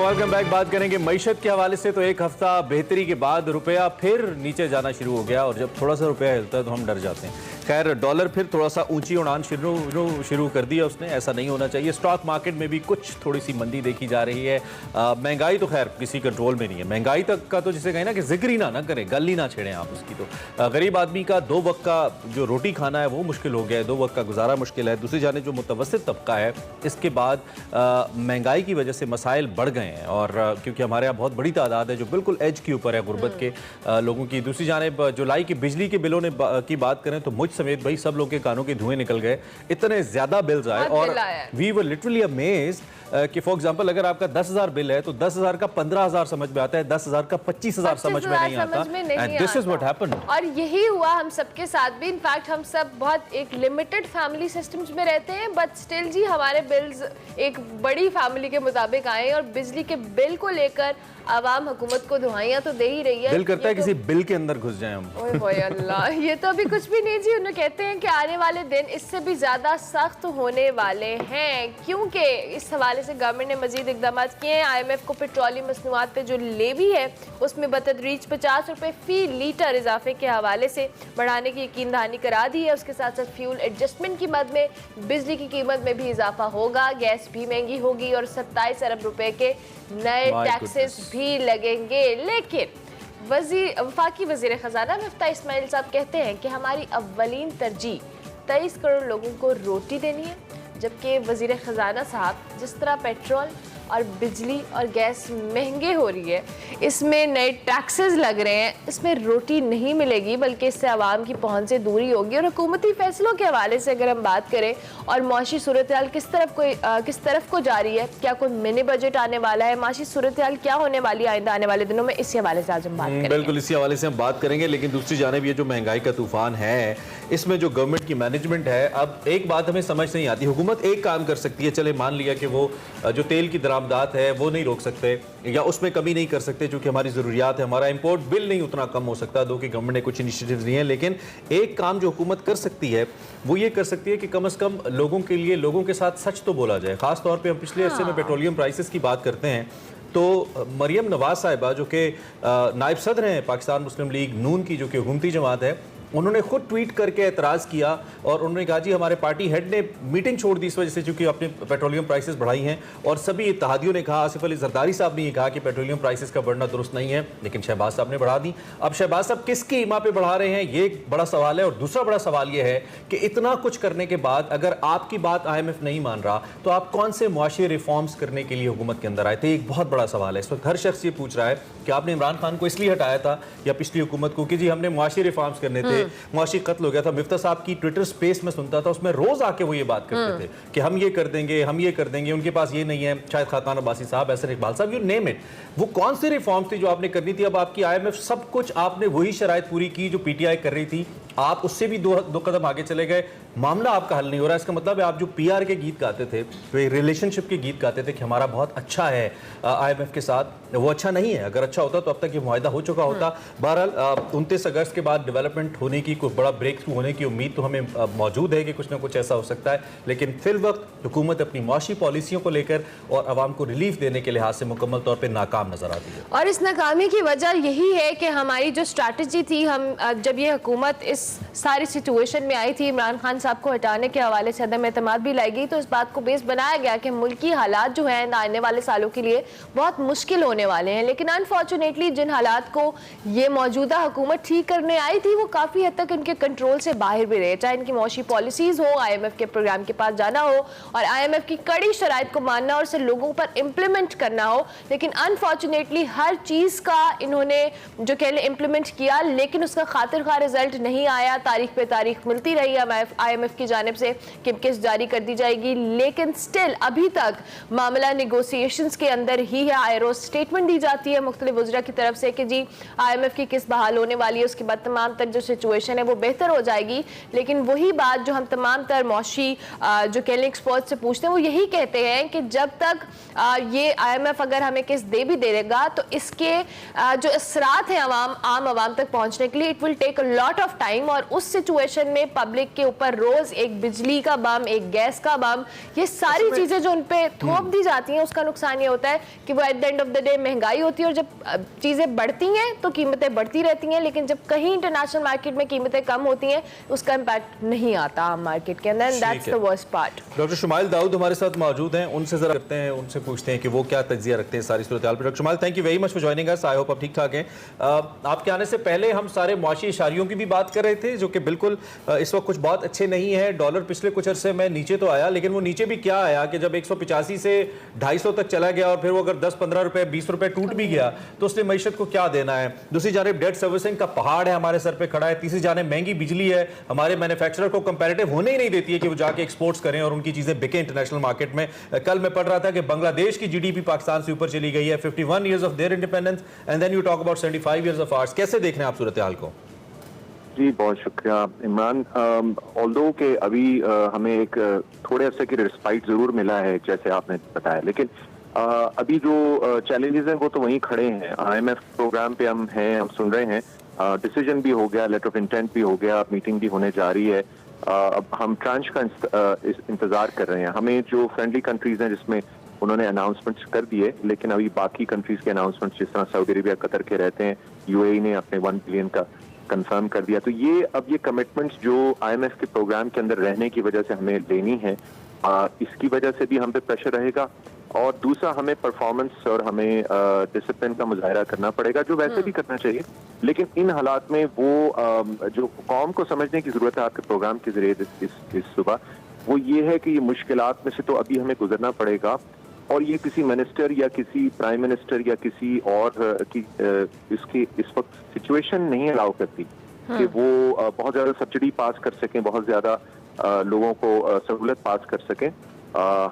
Welcome back. बात करेंगे मईशत के हवाले से। तो एक हफ्ता बेहतरी के बाद रुपया फिर नीचे जाना शुरू हो गया और जब थोड़ा सा रुपया हिलता है तो हम डर जाते हैं। खैर डॉलर फिर थोड़ा सा ऊंची उड़ान शुरू कर दिया उसने। ऐसा नहीं होना चाहिए। स्टॉक मार्केट में भी कुछ थोड़ी सी मंदी देखी जा रही है। महंगाई तो खैर किसी कंट्रोल में नहीं है। महंगाई तक का तो जिसे कहें ना कि जिक्र ही ना करें, गल ही ना छेड़ें आप उसकी। तो गरीब आदमी का 2 वक्त का जो रोटी खाना है वो मुश्किल हो गया है, 2 वक्त का गुजारा मुश्किल है। दूसरी जाने जो मुतवस्सित तबका है इसके बाद महंगाई की वजह से मसाइल बढ़ गए हैं। और क्योंकि हमारे यहाँ बहुत बड़ी तादाद है जो बिल्कुल एज के ऊपर है गुर्बत के लोगों की। दूसरी जानिब जुलाई की बिजली के बिलों की बात करें तो मुझ समेत भाई सब लोग के कानों के धुएं निकल गए। इतने ज्यादा बिल्स आए और वी वर लिटरली अमेज्ड कि फॉर एग्जांपल अगर आपका 10,000 बिल है तो 10,000 का 15,000 समझ में आता है, 10,000 का 25,000 समझ में नहीं आता। And this is what happened. और यही हुआ हम सबके साथ भी। इनफैक्ट हम सब बहुत एक लिमिटेड फैमिली सिस्टम्स में रहते हैं, बट स्टिल जी हमारे बिल्स एक बड़ी फैमिली के मुताबिक आए और बिजली के बिल को लेकर आवाम हुकूमत को दुहाइयां तो दे ही रही है। दिल करता है किसी बिल के अंदर घुस जाएं हम। ओए अल्लाह, ये तो अभी कुछ भी नहीं जी। उन्हें कहते हैं कि आने वाले दिन इससे भी ज्यादा सख्त होने वाले हैं, क्योंकि इस हवाले से गवर्नमेंट ने मजीद इकदाम किए हैं। IMF को पेट्रोलियम मसनूआत पे जो लेवी है उसमें बतदरीज 50 रुपये फी लीटर इजाफे के हवाले से बढ़ाने की यकीन दहानी करा दी है। उसके साथ साथ फ्यूल एडजस्टमेंट की मद में बिजली की कीमत में भी इजाफा होगा, गैस भी महंगी होगी और 27 अरब रुपए के नए टैक्सेस भी लगेंगे। लेकिन वफाकी वजीर खजाना मिफ्ता इस्माइल साहब कहते हैं कि हमारी अव्वलीन तरजीह 23 करोड़ लोगों को रोटी देनी है, जबकि वजीर खजाना साहब जिस तरह पेट्रोल और बिजली और गैस महंगे हो रही है, इसमें नए टैक्सेस लग रहे हैं, इसमें रोटी नहीं मिलेगी बल्कि इससे आवाम की पहुंच से दूरी होगी। और हुकूमती फैसलों के हवाले से अगर हम बात करें और माशी सूरत हाल किस तरफ को जा रही है, क्या कोई मिनी बजट आने वाला है, माशी सूरत हाल क्या होने वाली है आइंदा आने वाले दिनों में, इसी हवाले से आज हम बात करेंगे। बिल्कुल इसी हवाले से हम बात करेंगे। लेकिन दूसरी जानिब ये जो महंगाई का तूफान है इसमें जो गवर्नमेंट की मैनेजमेंट है, अब एक बात हमें समझ नहीं आती। हुकूमत एक काम कर सकती है, चले मान लिया कि वो जो तेल की दरामदात है वो नहीं रोक सकते या उसमें कमी नहीं कर सकते क्योंकि हमारी ज़रूरियात है, हमारा इंपोर्ट बिल नहीं उतना कम हो सकता, दो कि गवर्नमेंट ने कुछ इनिशिएटिव्स लिए हैं। लेकिन एक काम जो हुकूमत कर सकती है वो ये कर सकती है कि कम से कम लोगों के लिए लोगों के साथ सच तो बोला जाए। खास तौर पे हम पिछले अरसे में पेट्रोलियम प्राइसेस की बात करते हैं तो मरियम नवाज साहिबा जो कि नायब सदर हैं पाकिस्तान मुस्लिम लीग नून की, जो कि हुकूमती जमात है, उन्होंने खुद ट्वीट करके एतराज़ किया और उन्होंने कहा जी हमारे पार्टी हेड ने मीटिंग छोड़ दी इस वजह से क्योंकि अपने पेट्रोलियम प्राइसेस बढ़ाई हैं। और सभी इत्तेहादियों ने कहा, आसिफ अली जरदारी साहब ने ये कहा कि पेट्रोलियम प्राइसेस का बढ़ना दुरुस्त नहीं है, लेकिन शहबाज साहब ने बढ़ा दी। अब शहबाज साहब किसकी ईमा पे बढ़ा रहे हैं ये एक बड़ा सवाल है। और दूसरा बड़ा सवाल ये है कि इतना कुछ करने के बाद अगर आपकी बात IMF नहीं मान रहा तो आप कौन से मुआशी रिफॉर्म्स करने के लिए हुकूमत के अंदर आए थे? एक बहुत बड़ा सवाल है। इस वक्त हर शख्स ये पूछ रहा है कि आपने इमरान खान को इसलिए हटाया था या पिछली हुकूमत को कि जी हमने मुआशी रिफॉर्म्स करने थे, मुआशी हो गया था। मिफ्ता साहब की ट्विटर स्पेस में सुनता था, उसमें रोज आके वो ये बात करते थे कि हम ये कर देंगे, हम ये कर देंगे, उनके पास ये नहीं है, शायद खाकान अब्बासी साहब, एहसन इकबाल साहब, यू नेम इट। वो कौन सी रिफॉर्म्स थी जो आपने करनी थी? अब आपकी IMF सब कुछ, आपने वही शराइत पूरी की जो PTI कर रही थी, आप उससे भी दो कदम आगे चले गए, मामला आपका हल नहीं हो रहा। इसका मतलब है आप जो PR के गीत गाते थे, जो रिलेशनशिप के गीत गाते थे कि हमारा बहुत अच्छा है IMF के साथ, वो अच्छा नहीं है। अगर अच्छा होता तो अब तक ये मुआहिदा हो चुका होता। बहरहाल 29 अगस्त के बाद डेवलपमेंट होने की, कोई बड़ा ब्रेक थ्रू होने की उम्मीद तो हमें मौजूद है कि कुछ ना कुछ ऐसा हो सकता है। लेकिन फिल वक्त हुकूमत अपनी मुआशी पॉलिसियों को लेकर और आवाम को रिलीफ देने के लिहाज से मुकम्मल तौर पर नाकाम नजर आती है। और इस नाकामी की वजह यही है कि हमारी जो स्ट्रैटेजी थी, हम जब ये हुकूमत इस सारी सिचुएशन में आई थी, इमरान खान साहब को हटाने के हवाले से अदम एतमाद भी लाई गई, तो इस बात को बेस बनाया गया कि मुल्की हालात जो हैं आने वाले सालों के लिए बहुत मुश्किल होने वाले हैं। लेकिन अनफॉर्चुनेटली जिन हालात को ये मौजूदा हुकूमत ठीक करने आई थी वो काफ़ी हद तक उनके कंट्रोल से बाहर भी रहे, चाहे इनकी मौशी पॉलिसीज़ हो, IMF के प्रोग्राम के पास जाना हो और IMF की कड़ी शराइत को मानना और उसे लोगों पर इम्प्लीमेंट करना हो। लेकिन अनफॉर्चुनेटली हर चीज़ का इन्होंने जो कह लें इम्प्लीमेंट किया, लेकिन उसका खातिर खा रिजल्ट नहीं आया। तारीख पे तारीख मिलती रही IMF की जानिब से कि किस्त जारी कर दी जाएगी, लेकिन स्टिल अभी तक मामला निगोसिएशंस के अंदर ही है। रोज स्टेटमेंट दी जाती है मुख्तलिफ वज़रा की तरफ से कि जी IMF की किस्त बहाल होने वाली है, उसके बाद तमाम तर जो सिचुएशन है वो बेहतर हो जाएगी। लेकिन वही बात जो हम तमाम तर मौशी जो कह लें एक्सपर्ट से पूछते हैं वो यही कहते हैं कि जब तक ये IMF अगर हमें किस्त दे भी देगा तो इसके जो असरात हैं आम आवाम तक पहुँचने के लिए it will take a lot of time. Time, और उस सिचुएशन में पब्लिक के ऊपर रोज एक बिजली का बम, एक गैस का बम, ये सारी चीजें जो उन पे थोप दी जाती हैं, उसका नुकसान ये होता है कि वो eight the end of the day महंगाई होती है, और जब चीजें बढ़ती हैं तो कीमतें बढ़ती रहती हैं, लेकिन जब कहीं इंटरनेशनल मार्केट में कीमतें कम होती हैं उसका इम्पैक्ट नहीं आता आम मार्केट के अंदर। That's the worst part. Doctor Shumail Dawood हमारे साथ मौजूद हैं, उनसे जरा करते हैं, उनसे पूछते हैं कि वो क्या तज्जिया रखते हैं सारी सूरत हाल पर। Doctor Shumail, thank you very much for joining us. I hope आप ठीक ठाक हैं। आपके आने से पहले हम सारे मुआशी इशारियों की भी बात कर रहे थे जो कि बिल्कुल इस वक्त कुछ बहुत अच्छे नहीं है। डॉलर पिछले कुछ अरसे में नीचे तो आया, लेकिन वो नीचे भी क्या आया कि जब 185 से 250 तक चला गया, और फिर वो अगर 10-15 रुपए 20 रुपए टूट भी गया तो उसने मईशत को क्या देना है। दूसरी जानिब डेट सर्विसिंग का पहाड़ है हमारे सर पे खड़ा है। तीसरी जानिब महंगी बिजली है, हमारे मैन्युफैक्चरर को कंपैरेटिव होने ही नहीं देती है कि वो जाके एक्सपोर्ट्स करें और उनकी चीजें बिके इंटरनेशनल मार्केट में। कल मैं पढ़ रहा था कि बांग्लादेश की जीडीपी पाकिस्तान से ऊपर चली गई है, 51 years of their independence, and then you talk about 75 years of ours. कैसे देख रहे हैं आप सूरत हाल को? जी बहुत शुक्रिया इमरान। ऑल्दो के अभी हमें एक थोड़े अरसे की रिस्पाइट जरूर मिला है जैसे आपने बताया, लेकिन अभी जो चैलेंजेस हैं वो तो वहीं खड़े हैं। IMF प्रोग्राम पे हम हैं, हम सुन रहे हैं, डिसीजन भी हो गया, लेटर ऑफ इंटेंट भी हो गया, मीटिंग भी होने जा रही है। अब हम ट्रांच का इंतजार कर रहे हैं। हमें जो फ्रेंडली कंट्रीज हैं जिसमें उन्होंने अनाउंसमेंट्स कर दिए, लेकिन अभी बाकी कंट्रीज के अनाउंसमेंट्स जिस तरह सऊदी अरेबिया, कतर के रहते हैं, UAE ने अपने 1 बिलियन का कंफर्म कर दिया। तो ये कमिटमेंट्स जो IMF के प्रोग्राम के अंदर रहने की वजह से हमें लेनी है, इसकी वजह से भी हम पे प्रेशर रहेगा। और दूसरा, हमें परफॉर्मेंस और हमें डिसिप्लिन का मुजाहरा करना पड़ेगा, जो वैसे भी करना चाहिए, लेकिन इन हालात में वो जो कौम को समझने की जरूरत है आपके प्रोग्राम के जरिए इस सुबह, वो ये है कि ये मुश्किलात में से तो अभी हमें गुजरना पड़ेगा, और ये किसी मिनिस्टर या किसी प्राइम मिनिस्टर या किसी और की इसकी इस वक्त सिचुएशन नहीं अलाउ करती कि वो बहुत ज्यादा सब्सिडी पास कर सकें, बहुत ज्यादा लोगों को सहूलत पास कर सकें।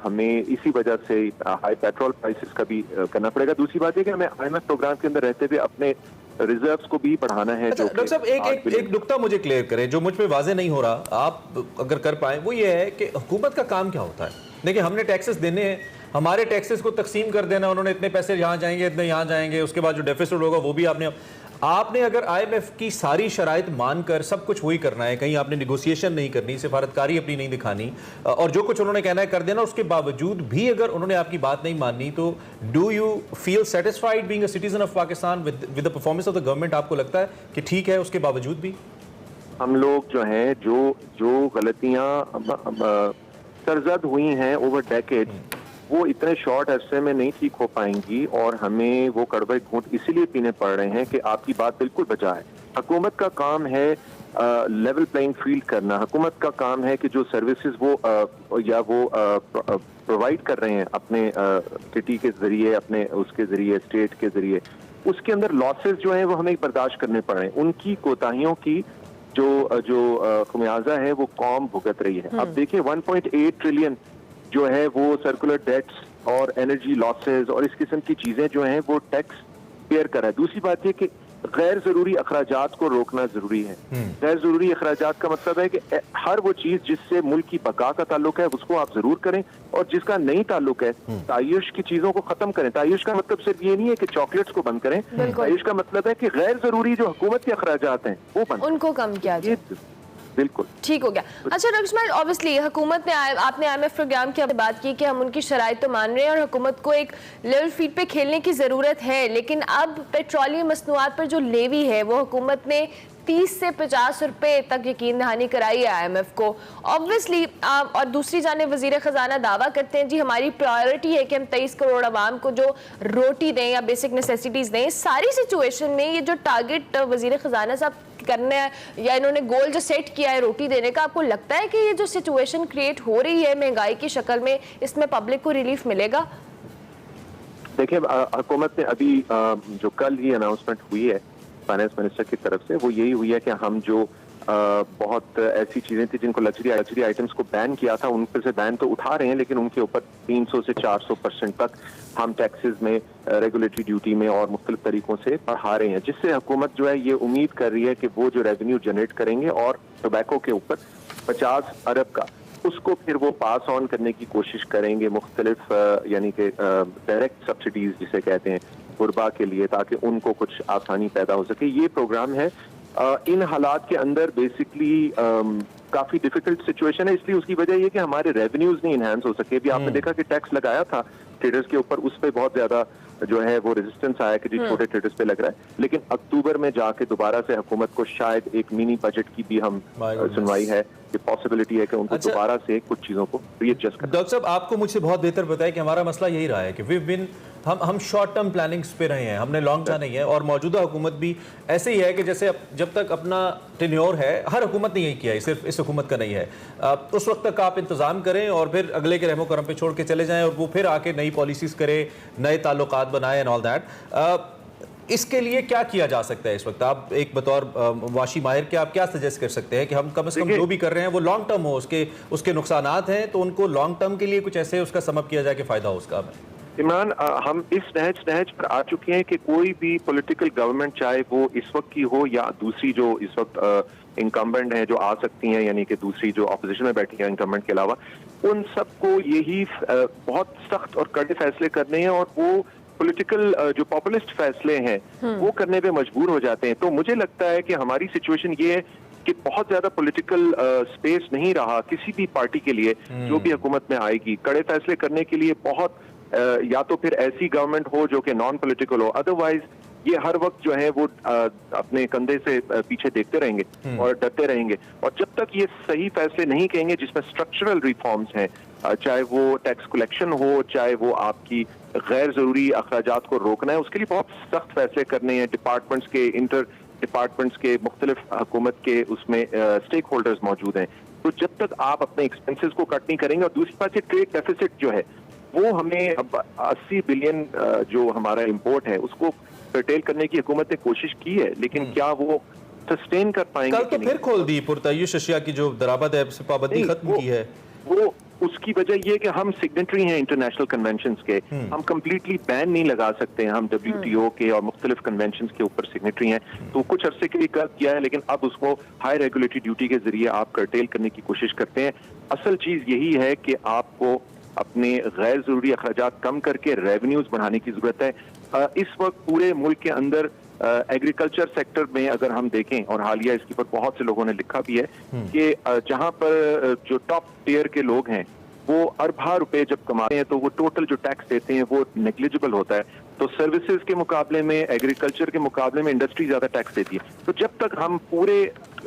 हमें इसी वजह से हाई पेट्रोल प्राइसेस का भी करना पड़ेगा। दूसरी बात है कि हमें IMF प्रोग्राम के अंदर रहते हुए अपने रिजर्व्स को भी बढ़ाना है। अच्छा, डॉक्टर साहब एक नुक्ता मुझे क्लियर करें जो मुझ पे वाजे नहीं हो रहा, आप अगर कर पाए, वो ये है कि हुकूमत का काम क्या होता है? देखिए, हमने टैक्सेस देने हैं, हमारे टैक्सेस को तकसीम कर देना, उन्होंने इतने पैसे यहाँ जाएंगे, इतने यहाँ जाएंगे, उसके बाद जो डेफिसिट होगा वो भी आपने अगर IMF की सारी शराइत मानकर सब कुछ वही करना है, कहीं आपने निगोसिएशन नहीं करनी, सिफारतकारी अपनी नहीं दिखानी, और जो कुछ उन्होंने कहना है कर देना, उसके बावजूद भी अगर उन्होंने आपकी बात नहीं माननी, तो do you feel satisfied being a citizen of Pakistan with the performance of the government? आपको लगता है कि ठीक है उसके बावजूद भी? हम लोग जो हैं, जो गलतियां सरजद हुई हैं ओवर डेकेड, वो इतने शॉर्ट अरसे में नहीं ठीक हो पाएंगी, और हमें वो कड़वे घूंट इसीलिए पीने पड़ रहे हैं कि आपकी बात बिल्कुल बचा है। हुकूमत का काम है लेवल प्लेइंग फील्ड करना। हुकूमत का काम है कि जो सर्विसेज वो प्रोवाइड कर रहे हैं अपने सिटी के जरिए, अपने उसके जरिए, स्टेट के जरिए, उसके अंदर लॉसेस जो हैं वो हमें बर्दाश्त करने पड़ रहे हैं। उनकी कोताहियों की जो खमियाजा है वो कौम भुगत रही है। अब देखिए 1.8 ट्रिलियन जो है वो सर्कुलर डेट्स और एनर्जी लॉसेस और इस किस्म की चीजें जो हैं वो टैक्स पेयर कर रहा है। दूसरी बात ये कि गैर जरूरी अखराजात को रोकना जरूरी है। गैर जरूरी अखराजात का मतलब है कि हर वो चीज जिससे मुल्क की बका का ताल्लुक है उसको आप जरूर करें, और जिसका नहीं ताल्लुक है तायुश की चीजों को खत्म करें। तायुश का मतलब सिर्फ ये नहीं है कि चॉकलेट्स को बंद करें, तायुश का मतलब है कि गैर जरूरी जो हुकूमत के अखराजात हैं वो बंद, उनको कम किया जाए। बिल्कुल ठीक हो गया। अच्छा डॉक्टर इस्माइल, ऑब्वियसली हुकूमत ने, आपने IMF प्रोग्राम की बात की कि हम उनकी शराइत तो मान रहे हैं और हुकूमत को एक लेवल फील्ड पे खेलने की ज़रूरत है, लेकिन अब पेट्रोलियम मसनूआत पर जो लेवी है वो हुकूमत ने 30 से 50 रुपए तक यकीन दहानी कराई है IMF को, ऑब्वियसली। और दूसरी जानिब वजीर खजाना दावा करते हैं जी हमारी प्रायोरिटी है कि हम 23 करोड़ आवाम को जो रोटी दें या बेसिक नेसेसिटीज दें। सारी सिचुएशन में ये जो टारगेट वजीर खजाना साहब करने है या इन्होंने गोल जो सेट किया है रोटी देने का, आपको लगता है कि ये जो सिचुएशन क्रिएट हो रही है महंगाई की शक्ल में, इसमें पब्लिक को रिलीफ मिलेगा? देखिए, हुकूमत ने अभी जो कल ही अनाउंसमेंट हुई है फाइनेंस मिनिस्टर की तरफ से, वो यही हुई है कि हम जो बहुत ऐसी चीजें थी जिनको लग्जरी आइटम्स को बैन किया था, उन पर से बैन तो उठा रहे हैं, लेकिन उनके ऊपर 300 से 400% तक हम टैक्सेस में, रेगुलेटरी ड्यूटी में और मुख्तलिफ तरीकों से बढ़ा रहे हैं, जिससे हुकूमत जो है ये उम्मीद कर रही है कि वो जो रेवेन्यू जनरेट करेंगे और टोबैको के ऊपर 50 अरब का, उसको फिर वो पास ऑन करने की कोशिश करेंगे मुख्तलिफ यानी कि डायरेक्ट सब्सिडीज जिसे कहते हैं गुरबा के लिए, ताकि उनको कुछ आसानी पैदा हो सके। ये प्रोग्राम है इन हालात के अंदर बेसिकली काफी डिफिकल्ट सिचुएशन है, इसलिए उसकी वजह ये कि हमारे रेवेन्यूज नहीं इनहैंस हो सके। अभी आपने देखा कि टैक्स लगाया था ट्रेडर्स के ऊपर, उस पर बहुत ज्यादा जो है वो रेजिस्टेंस आया कि जी छोटे ट्रेडर्स पे लग रहा है, लेकिन अक्टूबर में जाके दोबारा से हुकूमत को शायद एक मिनी बजट की भी हम सुनवाई है कि पॉसिबिलिटी है कि उनको दोबारा से कुछ चीजों को रीएडजस्ट करना। डॉक्टर साहब, आपको मुझसे बहुत बेहतर बताया कि हमारा मसला यही रहा है कि वी बिन हम शॉर्ट टर्म प्लानिंग्स पे रहे हैं, हमने लॉन्ग टर्म नहीं है, और मौजूदा हुकूमत भी ऐसे ही है कि जैसे जब तक अपना टेन्योर है, हर हुकूमत ने यही किया है, सिर्फ इस हुकूमत का नहीं है, उस वक्त तक आप इंतजाम करें और फिर अगले के रहमो करम पे छोड़ के चले जाएं और वो फिर आके नई पॉलिसीज करे, नए ताल्लुकात बनाए एंड ऑल दैट। इसके लिए क्या किया जा सकता है इस वक्त? आप एक बतौर वाशी माहिर के आप क्या सजेस्ट कर सकते हैं कि हम कम से कम जो भी कर रहे हैं वो लॉन्ग टर्म हो, उसके नुकसानात हैं तो उनको लॉन्ग टर्म के लिए कुछ ऐसे उसका समअप किया जाए कि फायदा हो उसका? इमरान, हम इस नहज पर आ चुके हैं कि कोई भी पॉलिटिकल गवर्नमेंट, चाहे वो इस वक्त की हो या दूसरी जो इस वक्त इनकम्बेंट है जो आ सकती हैं, यानी कि दूसरी जो अपोजिशन में बैठी है इनकम्बेंट के अलावा, उन सबको यही बहुत सख्त और कड़े फैसले करने हैं और वो पॉलिटिकल जो पॉपुलिस्ट फैसले हैं वो करने पे मजबूर हो जाते हैं। तो मुझे लगता है कि हमारी सिचुएशन ये है कि बहुत ज्यादा पॉलिटिकल स्पेस नहीं रहा किसी भी पार्टी के लिए जो भी हुकूमत में आएगी कड़े फैसले करने के लिए। बहुत या तो फिर ऐसी गवर्नमेंट हो जो कि नॉन पॉलिटिकल हो, अदरवाइज ये हर वक्त जो है वो अपने कंधे से पीछे देखते रहेंगे और डरते रहेंगे। और जब तक ये सही फैसले नहीं कहेंगे जिसमें स्ट्रक्चरल रिफॉर्म्स हैं, चाहे वो टैक्स कलेक्शन हो, चाहे वो आपकी गैर जरूरी अखराजात को रोकना है, उसके लिए बहुत सख्त फैसले करने हैं। डिपार्टमेंट्स के, इंटर डिपार्टमेंट्स के, मुख्तलिफ हुकूमत के उसमें स्टेक होल्डर्स मौजूद हैं। तो जब तक आप अपने एक्सपेंसेस को कट नहीं करेंगे, और दूसरी बात से ट्रेड डेफिसिट जो है वो हमें अब 80 बिलियन जो हमारा इंपोर्ट है उसको कर्टेल करने की हुकूमत ने कोशिश की है, लेकिन क्या वो सस्टेन कर पाएंगे? कल तो फिर खोल दी पुरतय्युश अशिया की जो दरामद है पाबंदी खत्म की है। वो उसकी वजह ये कि हम सिग्नेटरी हैं इंटरनेशनल कन्वेंशंस के, हम कंप्लीटली बैन नहीं लगा सकते हैं। हम WTO के और मुख्तलिफ कन्वेंशंस के ऊपर सिग्नेटरी हैं, तो कुछ अरसे के लिए कर किया है, लेकिन अब उसको हाई रेगुलेटरी ड्यूटी के जरिए आप कर्टेल करने की कोशिश करते हैं। असल चीज यही है कि आपको अपने गैर जरूरी अखराजात कम करके रेवेन्यूज बढ़ाने की जरूरत है। इस वक्त पूरे मुल्क के अंदर एग्रीकल्चर सेक्टर में अगर हम देखें, और हालिया इसके ऊपर बहुत से लोगों ने लिखा भी है कि जहां पर जो टॉप टियर के लोग हैं वो अरबा रुपए जब कमाते हैं तो वो टोटल जो टैक्स देते हैं वो नेग्लिजिबल होता है। तो सर्विसेज के मुकाबले में, एग्रीकल्चर के मुकाबले में इंडस्ट्री ज्यादा टैक्स देती है। तो जब तक हम पूरे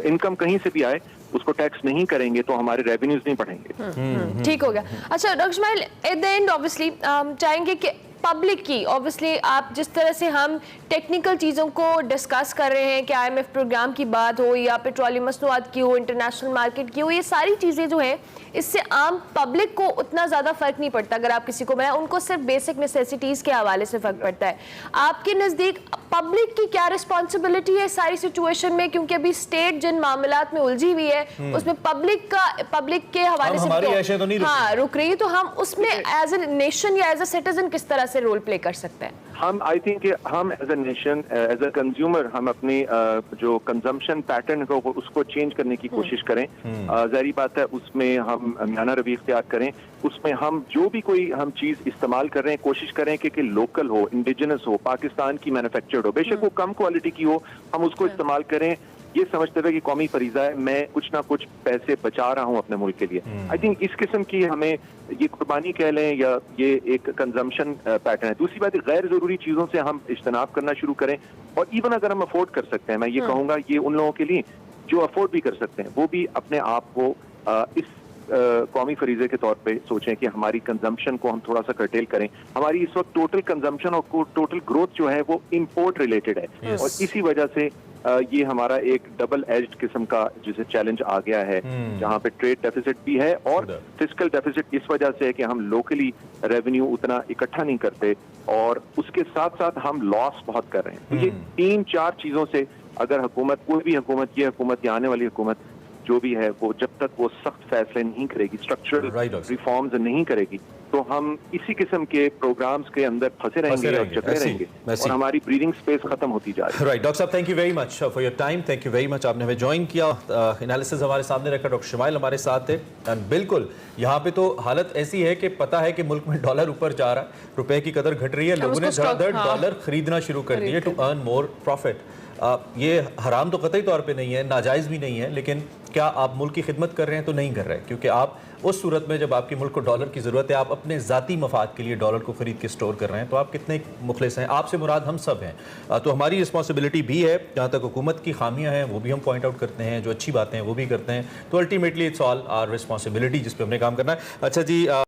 इनकम कहीं से भी आए उसको टैक्स नहीं करेंगे तो हमारे रेवेन्यूज नहीं बढ़ेंगे। ठीक हो गया। अच्छा doctor Ismail, at the end obviously चाहेंगे कि पब्लिक की, ऑब्वियसली आप जिस तरह से हम टेक्निकल चीज़ों को डिस्कस कर रहे हैं कि IMF प्रोग्राम की बात हो या पेट्रोलियम मसनूआत की हो, इंटरनेशनल मार्केट की हो, ये सारी चीज़ें जो हैं इससे आम पब्लिक को उतना ज़्यादा फ़र्क नहीं पड़ता। अगर आप किसी को बनाए, उनको सिर्फ बेसिक नेसेसिटीज़ के हवाले से फ़र्क पड़ता है। आपके नज़दीक पब्लिक की क्या रिस्पॉन्सिबिलिटी है सारी सिचुएशन में, क्योंकि अभी स्टेट जिन मामलात में उलझी हुई है उसमें पब्लिक के हवाले से हाँ रुक रही है, तो हम उसमें एज ए नेशन या एज ए सिटीजन किस तरह से रोल प्ले कर सकते हैं? हम आई थिंक हम as a nation, as a consumer, हम अपनी जो कंजम्पशन पैटर्न को उसको चेंज करने की कोशिश करें। जाहिर बात है उसमें हम मियाना रवि इख्तियार करें, उसमें हम जो भी कोई हम चीज इस्तेमाल कर रहे हैं कोशिश करें कि लोकल हो, इंडिजिनस हो, पाकिस्तान की मैन्युफैक्चर्ड हो, बेशक वो कम क्वालिटी की हो, हम उसको इस्तेमाल करें ये समझते हुए कि कौमी फरीजा है, मैं कुछ ना कुछ पैसे बचा रहा हूं अपने मुल्क के लिए। आई थिंक इस किस्म की हमें ये कुर्बानी कह लें या ये एक कंजम्पशन पैटर्न है। दूसरी बात, गैर जरूरी चीजों से हम इज्तनाब करना शुरू करें, और इवन अगर हम अफोर्ड कर सकते हैं, मैं ये कहूंगा ये उन लोगों के लिए जो अफोर्ड भी कर सकते हैं वो भी अपने आप को इस कौमी फरीजे के तौर पे सोचें कि हमारी कंजम्पशन को हम थोड़ा सा कर्टेल करें। हमारी इस वक्त टोटल कंजम्पशन और टोटल ग्रोथ जो है वो इंपोर्ट रिलेटेड है, और इसी वजह से ये हमारा एक डबल एज्ड किस्म का जिसे चैलेंज आ गया है, जहाँ पे ट्रेड डेफिसिट भी है और फिस्कल डेफिसिट इस वजह से है कि हम लोकली रेवेन्यू उतना इकट्ठा नहीं करते, और उसके साथ साथ हम लॉस बहुत कर रहे हैं। तो ये 3-4 चीजों से अगर हुकूमत, कोई भी हुकूमत, ये हुकूमत या आने वाली हुकूमत जो भी है, वो जब तक वो सख्त फैसले नहीं करेगी, स्ट्रक्चरल रिफॉर्म्स नहीं करेगी, तो हम इसी किस्म के प्रोग्राम्स के अंदर फंसे रहेंगे और चलते रहेंगे, और हमारी ब्रीदिंग स्पेस खत्म होती जा रही है। राइट डॉक्टर साहब, thank you very much for your time, thank you very much, आपने हमें ज्वाइन किया, एनालिसिस हमारे सामने रखा। डॉक्टर शमाइल हमारे साथ थे, एंड बिल्कुल यहाँ पे तो हालत ऐसी है कि पता है कि मुल्क में डॉलर ऊपर जा रहा है, रुपए की कदर घट रही है, लोगों ने धड़ाधड़ डॉलर खरीदना शुरू कर दिए टू अर्न मोर प्रॉफिट। ये हराम तो कतई तौर पे नहीं है, नाजायज़ भी नहीं है, लेकिन क्या आप मुल्क की खिदमत कर रहे हैं? तो नहीं कर रहे, क्योंकि आप उस सूरत में जब आपके मुल्क को डॉलर की ज़रूरत है, आप अपने ज़ाती मफाद के लिए डॉलर को ख़रीद के स्टोर कर रहे हैं, तो आप कितने मुखलिस हैं? आपसे मुराद हम सब हैं। तो हमारी रिस्पॉन्सिबिलिटी भी है, जहाँ तक हुकूमत की खामियाँ हैं वो भी हम पॉइंट आउट करते हैं, जो अच्छी बातें हैं वो भी करते हैं। तो ultimately it's all our responsibility जिस पर हमने काम करना है। अच्छा जी,